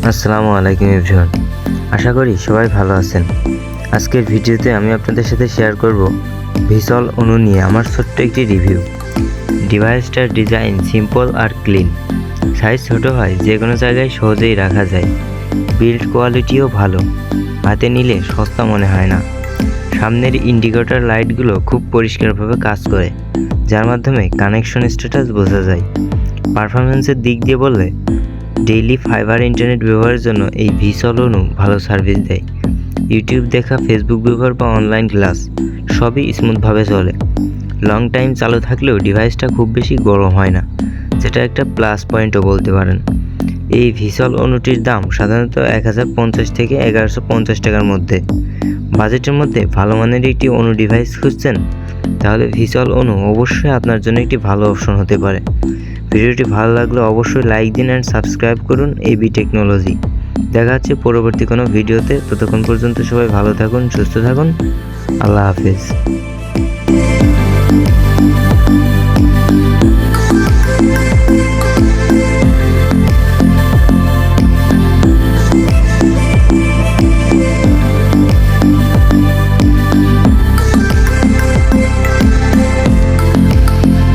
আসসালামু আলাইকুম এভরিওয়ান, আশা করি সবাই ভালো আছেন। আজকের ভিডিওতে আমি আপনাদের সাথে শেয়ার করব ভিসল অনু নিয়ে আমার ছোট্ট একটি রিভিউ। ডিভাইসটার ডিজাইন সিম্পল আর ক্লিন, সাইজ ছোট হয়, যে কোনো জায়গায় সহজেই রাখা যায়। বিল্ড কোয়ালিটিও ভালো, হাতে নিলে সস্তা মনে হয় না। সামনের ইন্ডিকেটর লাইটগুলো খুব পরিষ্কারভাবে কাজ করে, যার মাধ্যমে কানেকশন স্ট্যাটাস বোঝা যায়। পারফরমেন্সের দিক দিয়ে বললে ডেইলি ফাইবার ইন্টারনেট ব্যবহারের জন্য এই ভিসল অনু ভালো সার্ভিস দেয়। ইউটিউব দেখা, ফেসবুক ব্যবহার বা অনলাইন ক্লাস সবই স্মুথভাবে চলে। লং টাইম চালু থাকলেও ডিভাইসটা খুব বেশি গরম হয় না, যেটা একটা প্লাস পয়েন্টও বলতে পারেন। এই ভিসল অনুটির দাম সাধারণত 1050 থেকে 1150 টাকার মধ্যে। বাজেটের মধ্যে ভালো মানের একটি অনু ডিভাইস খুঁজছেন, তাহলে ভিসল অনু অবশ্যই আপনার জন্য একটি ভালো অপশন হতে পারে। ভিডিওটি ভালো লাগলে অবশ্যই লাইক দিন অ্যান্ড সাবস্ক্রাইব করুন এবি টেকনোলজি। দেখা হচ্ছে পরবর্তী কোনো ভিডিওতে। ততক্ষণ পর্যন্ত সবাই ভালো থাকুন, সুস্থ থাকুন। আল্লাহ হাফেজ।